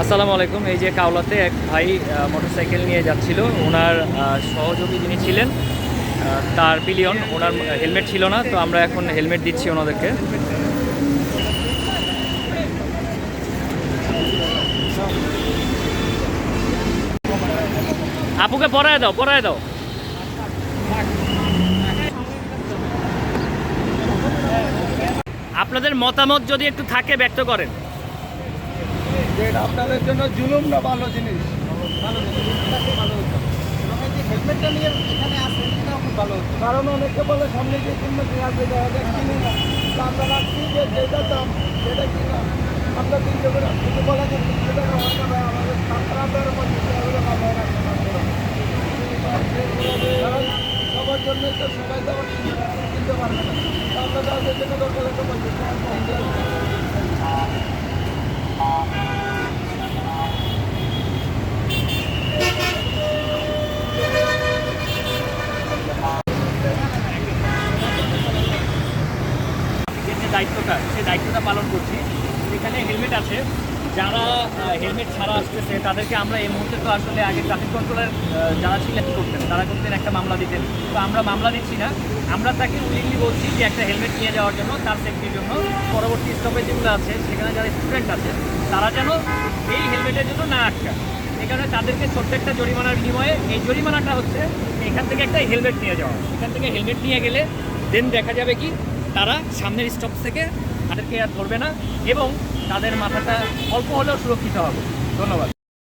আসসালামু আলাইকুম। এই যে কাওলাতে এক ভাই মোটরসাইকেল নিয়ে যাচ্ছিল, ওনার সহযোগী যিনি ছিলেন তার পিলিয়ন, ওনার হেলমেট ছিল না, তো আমরা এখন হেলমেট দিচ্ছি ওনাদেরকে। আপুকে পরায় দাও, পরায় দাও। আপনাদের মতামত যদি একটু থাকে ব্যক্ত করেন। আপনাদের জন্য জুলুম না ভালো জিনিস? ভালো জিনিস, ভালো হতো। হেলমেটটা নিয়ে এখানে আসেন, এটাও খুব ভালো হতো। কারণ অনেকে বলে সামনে গিয়ে কিনবে, আসবে দেখা যায় কিনে না। আমরা রাখছি যে যেটা দাম সেটা কিনা আমরা কিনতে পারি, কিন্তু বলা যায় সেটা আমাদের খারাপের মধ্যে কারণ সবার জন্য তো সবাই তো আবার কিনতে পারবে না। আমরা তাদের জন্য দরকার একটা যে দায়িত্বটা, সেই দায়িত্বটা পালন করছি। এখানে হেলমেট আছে, যারা হেলমেট ছাড়া আসতেছে তাদেরকে আমরা এই মুহূর্তে, তো আসলে আগে ট্রাফিক কন্ট্রোলার যারা ছিলেন কী করতেন, তারা করতেন একটা মামলা দিতেন, তো আমরা মামলা দিচ্ছি না। আমরা তাকে উইলিংলি বলছি যে একটা হেলমেট নিয়ে যাওয়ার জন্য, তার সেফটির জন্য। পরবর্তী স্টপেজ যেগুলো আছে সেখানে যারা স্টুডেন্ট আছে তারা যেন এই হেলমেটের জন্য না আটকায়। এই কারণে তাদেরকে ছোট্ট একটা জরিমানার বিনিময়ে, এই জরিমানাটা হচ্ছে এখান থেকে একটা হেলমেট নিয়ে যাওয়া। এখান থেকে হেলমেট নিয়ে গেলে দেন দেখা যাবে কি তারা সামনের স্টপ থেকে তাদেরকে আর ধরবে না এবং তাদের মাথাটা অল্প হলেও সুরক্ষিত হবে। ধন্যবাদ।